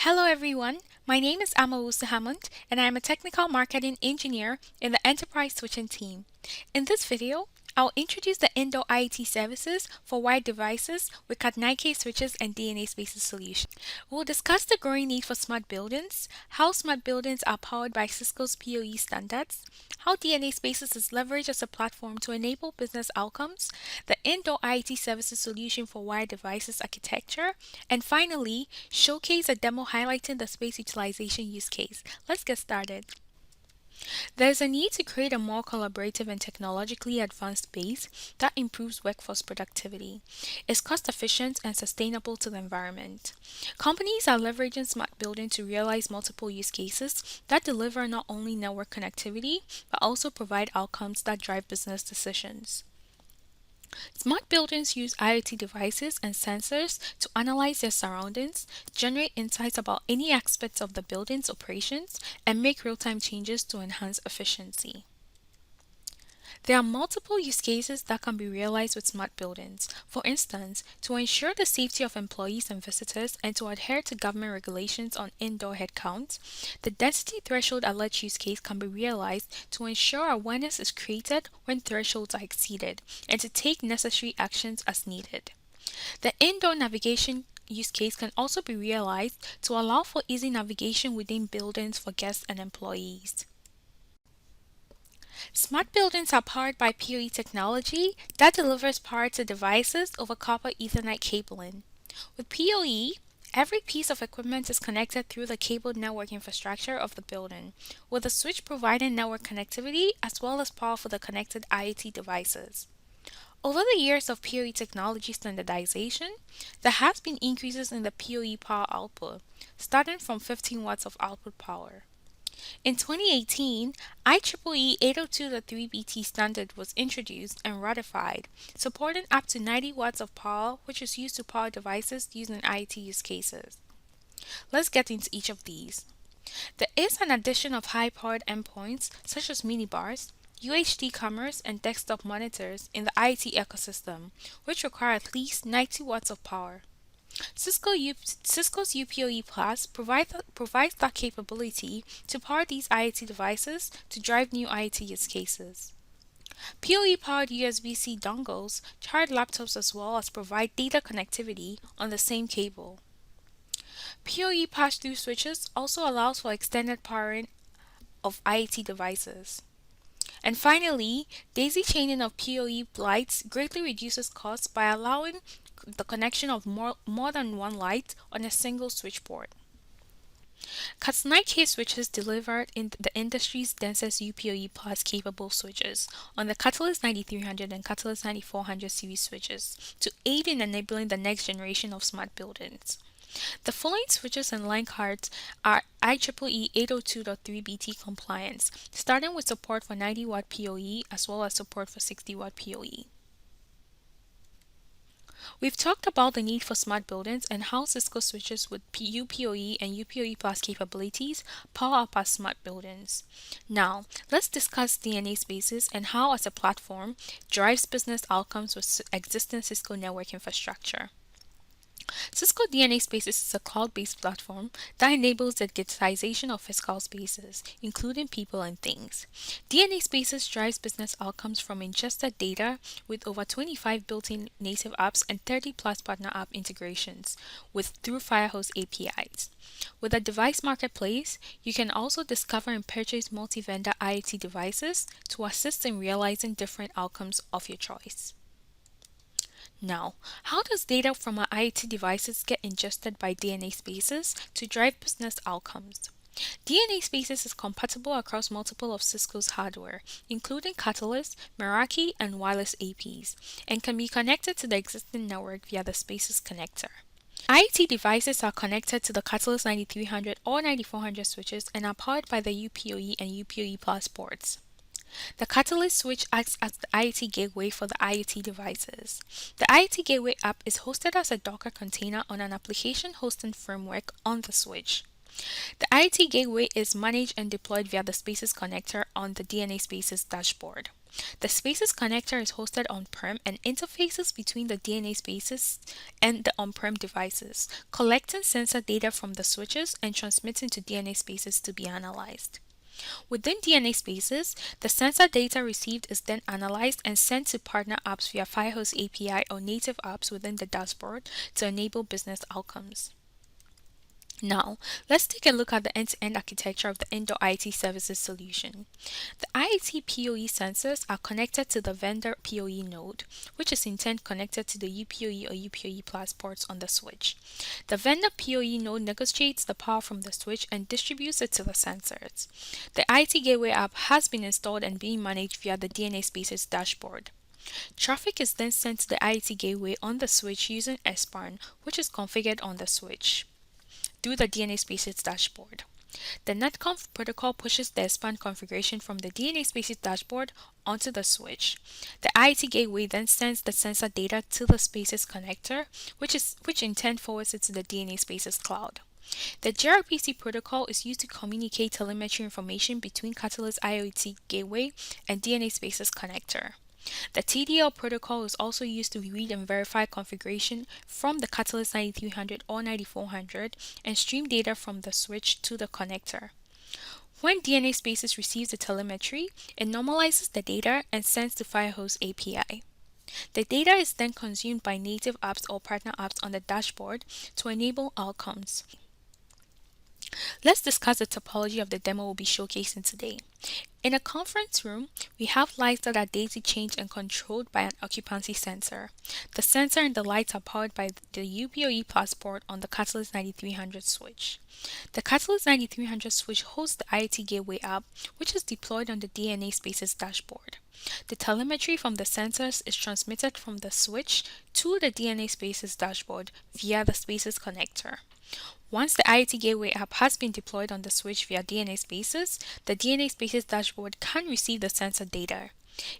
Hello everyone, my name is Amawusa Hammond and I am a technical marketing engineer in the enterprise switching team. In this video, I'll introduce the indoor IoT services for wired devices with Cat9K switches and DNA spaces solution. We'll discuss the growing need for smart buildings, how smart buildings are powered by Cisco's PoE standards, how DNA spaces is leveraged as a platform to enable business outcomes, the indoor IoT services solution for wired devices architecture, and finally, showcase a demo highlighting the space utilization use case. Let's get started. There's a need to create a more collaborative and technologically advanced space that improves workforce productivity, is cost efficient and sustainable to the environment. Companies are leveraging smart building to realize multiple use cases that deliver not only network connectivity, but also provide outcomes that drive business decisions. Smart buildings use IoT devices and sensors to analyze their surroundings, generate insights about any aspects of the building's operations, and make real-time changes to enhance efficiency. There are multiple use cases that can be realized with smart buildings. For instance, to ensure the safety of employees and visitors and to adhere to government regulations on indoor headcount, the density threshold alert use case can be realized to ensure awareness is created when thresholds are exceeded and to take necessary actions as needed. The indoor navigation use case can also be realized to allow for easy navigation within buildings for guests and employees. Smart buildings are powered by PoE technology that delivers power to devices over copper Ethernet cabling. With PoE, every piece of equipment is connected through the cabled network infrastructure of the building, with a switch providing network connectivity as well as power for the connected IoT devices. Over the years of PoE technology standardization, there has been increases in the PoE power output, starting from 15 watts of output power. In 2018, IEEE 802.3bt standard was introduced and ratified, supporting up to 90 watts of power, which is used to power devices used in IoT use cases. Let's get into each of these. There is an addition of high-powered endpoints such as minibars, UHD cameras, and desktop monitors in the IoT ecosystem, which require at least 90 watts of power. Cisco's UPoE Plus provides that capability to power these IoT devices to drive new IoT use cases. PoE-powered USB-C dongles charge laptops as well as provide data connectivity on the same cable. PoE pass-through switches also allows for extended powering of IoT devices. And finally, daisy chaining of PoE lights greatly reduces costs by allowing the connection of more than one light on a single switchboard. Cat9K switches delivered in the industry's densest UPoE plus capable switches on the Catalyst 9300 and Catalyst 9400 series switches to aid in enabling the next generation of smart buildings. The following switches and line cards are IEEE 802.3bt compliance, starting with support for 90 watt PoE as well as support for 60 watt PoE. We've talked about the need for smart buildings and how Cisco switches with UPoE and UPoE Plus capabilities power up our smart buildings. Now, let's discuss DNA spaces and how as a platform drives business outcomes with existing Cisco network infrastructure. Cisco DNA Spaces is a cloud-based platform that enables the digitization of physical spaces, including people and things. DNA Spaces drives business outcomes from ingested data with over 25 built-in native apps and 30 plus partner app integrations through Firehose APIs. With a device marketplace, you can also discover and purchase multi-vendor IoT devices to assist in realizing different outcomes of your choice. Now, how does data from our IoT devices get ingested by DNA Spaces to drive business outcomes? DNA Spaces is compatible across multiple of Cisco's hardware, including Catalyst, Meraki, and wireless APs, and can be connected to the existing network via the Spaces connector. IoT devices are connected to the Catalyst 9300 or 9400 switches and are powered by the UPoE and UPoE Plus ports. The Catalyst switch acts as the IoT gateway for the IoT devices. The IoT gateway app is hosted as a Docker container on an application hosting framework on the switch. The IoT gateway is managed and deployed via the Spaces connector on the DNA Spaces dashboard. The Spaces connector is hosted on-prem and interfaces between the DNA spaces and the on-prem devices, collecting sensor data from the switches and transmitting to DNA spaces to be analyzed. Within DNA spaces, the sensor data received is then analyzed and sent to partner apps via Firehose API or native apps within the dashboard to enable business outcomes. Now, let's take a look at the end-to-end architecture of the indoor IoT services solution. The IoT PoE sensors are connected to the vendor PoE node, which is in turn connected to the UPoE or UPoE Plus ports on the switch. The vendor PoE node negotiates the power from the switch and distributes it to the sensors. The IoT Gateway app has been installed and being managed via the DNA Spaces dashboard. Traffic is then sent to the IoT Gateway on the switch using SBARN, which is configured on the switch through the DNA Spaces dashboard. The netconf protocol pushes the SBAN configuration from the DNA Spaces dashboard onto the switch. The IoT Gateway then sends the sensor data to the Spaces connector, which in turn forwards it to the DNA Spaces cloud. The gRPC protocol is used to communicate telemetry information between Catalyst IoT Gateway and DNA Spaces connector. The TDL protocol is also used to read and verify configuration from the Catalyst 9300 or 9400 and stream data from the switch to the connector. When DNA Spaces receives the telemetry, it normalizes the data and sends to Firehose API. The data is then consumed by native apps or partner apps on the dashboard to enable outcomes. Let's discuss the topology of the demo we'll be showcasing today. In a conference room, we have lights that are daisy chained and controlled by an occupancy sensor. The sensor and the lights are powered by the UPoE Plus port on the Catalyst 9300 switch. The Catalyst 9300 switch hosts the IoT Gateway app, which is deployed on the DNA Spaces dashboard. The telemetry from the sensors is transmitted from the switch to the DNA Spaces dashboard via the Spaces connector. Once the IoT Gateway app has been deployed on the switch via DNA Spaces, the DNA Spaces dashboard can receive the sensor data.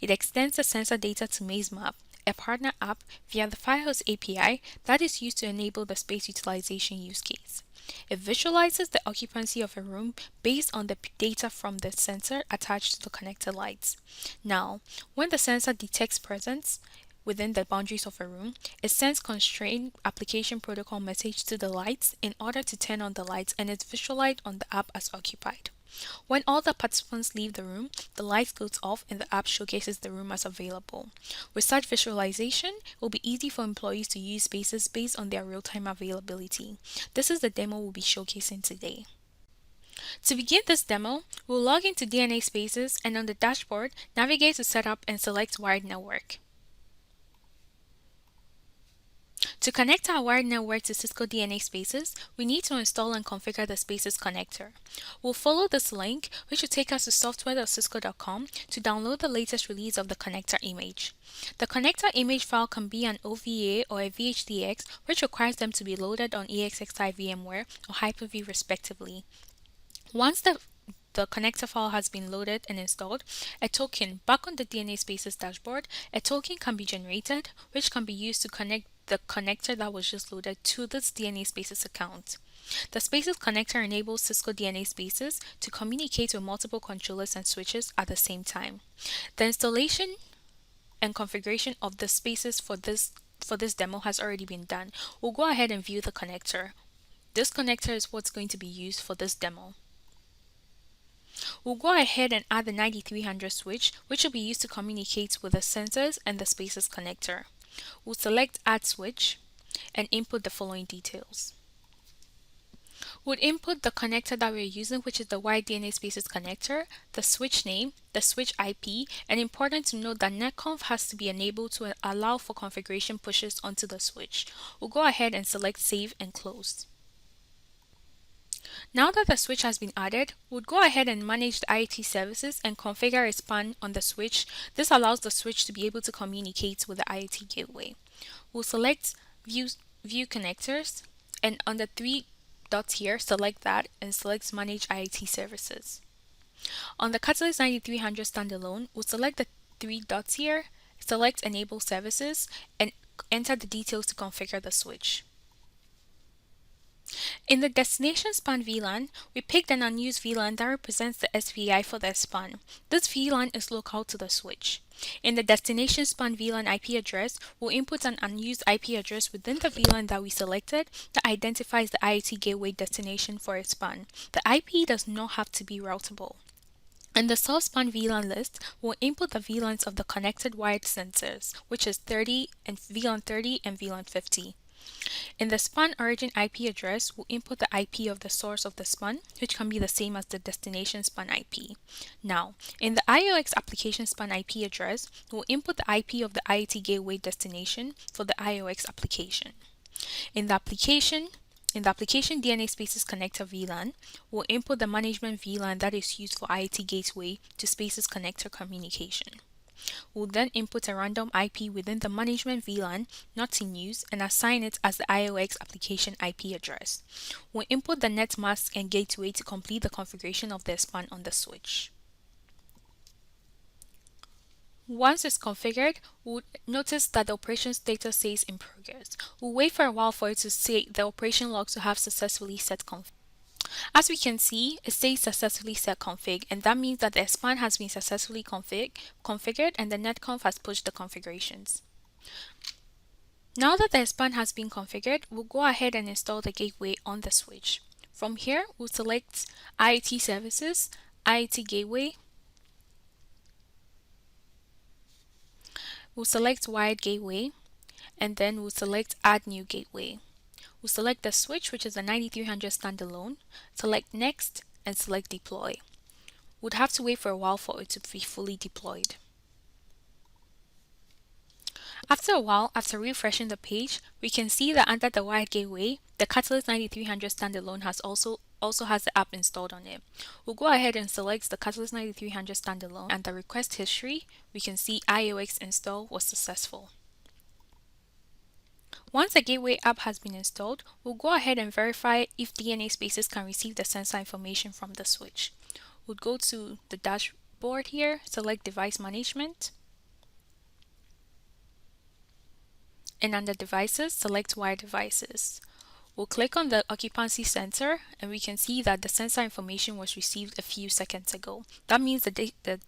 It extends the sensor data to MazeMap, a partner app, via the Firehose API that is used to enable the space utilization use case. It visualizes the occupancy of a room based on the data from the sensor attached to the connector lights. Now, when the sensor detects presence within the boundaries of a room, it sends constrained application protocol message to the lights in order to turn on the lights, and it's visualized on the app as occupied. When all the participants leave the room, the lights goes off and the app showcases the room as available. With such visualization, it will be easy for employees to use spaces based on their real-time availability. This is the demo we'll be showcasing today. To begin this demo, we'll log into DNA Spaces and on the dashboard, navigate to Setup and select Wired Network. To connect our wired network to Cisco DNA Spaces, we need to install and configure the Spaces connector. We'll follow this link, which will take us to software.cisco.com to download the latest release of the connector image. The connector image file can be an OVA or a VHDX, which requires them to be loaded on EXXi VMware or Hyper-V respectively. Once the connector file has been loaded and installed, a token back on the DNA Spaces dashboard, a token can be generated, which can be used to connect the connector that was just loaded to this DNA Spaces account. The Spaces connector enables Cisco DNA Spaces to communicate with multiple controllers and switches at the same time. The installation and configuration of the Spaces for this demo has already been done. We'll go ahead and view the connector. This connector is what's going to be used for this demo. We'll go ahead and add the 9300 switch, which will be used to communicate with the sensors and the Spaces connector. We'll select Add Switch and input the following details. We'll input the connector that we're using, which is the wired DNA Spaces connector, the switch name, the switch IP, and important to note that netconf has to be enabled to allow for configuration pushes onto the switch. We'll go ahead and select Save and Close. Now that the switch has been added, we'll go ahead and manage the IoT services and configure a span on the switch. This allows the switch to be able to communicate with the IoT gateway. We'll select View Connectors, and on the three dots here, select that and select Manage IoT Services. On the Catalyst 9300 standalone, we'll select the three dots here, select Enable Services, and enter the details to configure the switch. In the destination span VLAN, we picked an unused VLAN that represents the SPI for the span. This VLAN is local to the switch. In the destination span VLAN IP address, we'll input an unused IP address within the VLAN that we selected that identifies the IoT gateway destination for a span. The IP does not have to be routable. In the source span VLAN list, we'll input the VLANs of the connected wired sensors, which is 30 and VLAN 30 and VLAN 50. In the span origin IP address, we'll input the IP of the source of the span, which can be the same as the destination span IP. Now, in the IOX application span IP address, we'll input the IP of the IoT gateway destination for the IOX application. In the application DNA Spaces Connector VLAN, we'll input the management VLAN that is used for IoT gateway to Spaces Connector communication. We'll then input a random IP within the management VLAN not in use and assign it as the IOX application IP address. We'll input the net mask and gateway to complete the configuration of the span on the switch. Once it's configured, we'll notice that the operation status says in progress. We'll wait for a while for it to say the operation logs to have successfully set config. As we can see, it says successfully set config, and that means that the span has been successfully configured and the netconf has pushed the configurations. Now that the span has been configured, we'll go ahead and install the gateway on the switch. From here, we'll select IoT Services, IoT Gateway. We'll select Wired Gateway, and then we'll select Add New Gateway. We'll select the switch, which is a 9300 standalone, select Next, and select Deploy. We'd have to wait for a while for it to be fully deployed. After a while, after refreshing the page, we can see that under the Wired Gateway, the Catalyst 9300 standalone also has the app installed on it. We'll go ahead and select the Catalyst 9300 standalone, and the request history, we can see IOX install was successful. Once the gateway app has been installed, we'll go ahead and verify if DNA Spaces can receive the sensor information from the switch. We'll go to the dashboard here, select Device Management, and under Devices, select Wire Devices. We'll click on the occupancy sensor, and we can see that the sensor information was received a few seconds ago. That means the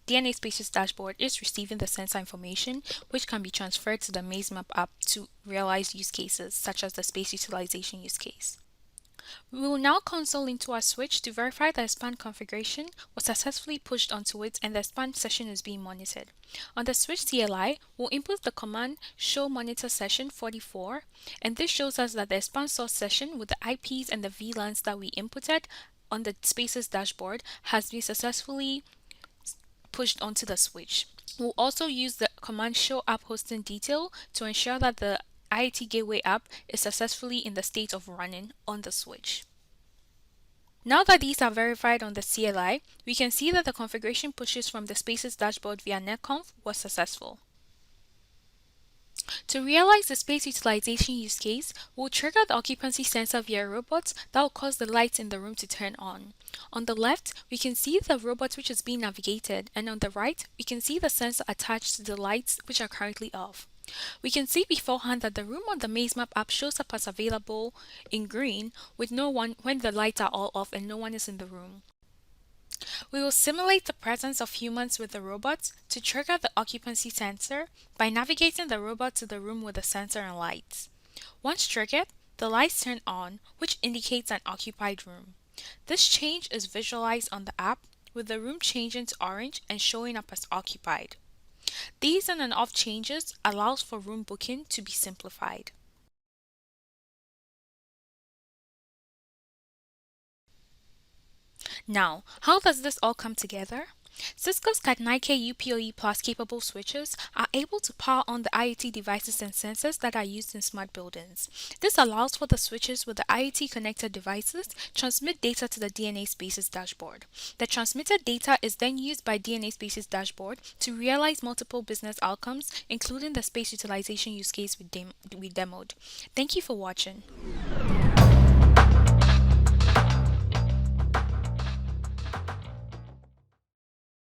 DNA Spaces dashboard is receiving the sensor information, which can be transferred to the MazeMap app to realize use cases, such as the space utilization use case. We will now console into our switch to verify that the span configuration was successfully pushed onto it and the span session is being monitored. On the switch CLI, we'll input the command show monitor session 44, and this shows us that the span source session with the IPs and the VLANs that we inputted on the Spaces dashboard has been successfully pushed onto the switch. We'll also use the command show app hosting detail to ensure that the IoT Gateway app is successfully in the state of running on the switch. Now that these are verified on the CLI, we can see that the configuration pushes from the Spaces dashboard via netconf was successful. To realize the space utilization use case, we'll trigger the occupancy sensor via a robot that will cause the lights in the room to turn on. On the left, we can see the robot which is being navigated, and on the right, we can see the sensor attached to the lights which are currently off. We can see beforehand that the room on the MazeMap app shows up as available in green with no one when the lights are all off and no one is in the room. We will simulate the presence of humans with the robot to trigger the occupancy sensor by navigating the robot to the room with the sensor and lights. Once triggered, the lights turn on, which indicates an occupied room. This change is visualized on the app with the room changing to orange and showing up as occupied. These on and off changes allows for room booking to be simplified. Now, how does this all come together? Cisco's Cat9K UPoE Plus capable switches are able to power on the IoT devices and sensors that are used in smart buildings. This allows for the switches with the IoT connected devices transmit data to the DNA Spaces dashboard. The transmitted data is then used by DNA Spaces dashboard to realize multiple business outcomes, including the space utilization use case we demoed. Thank you for watching.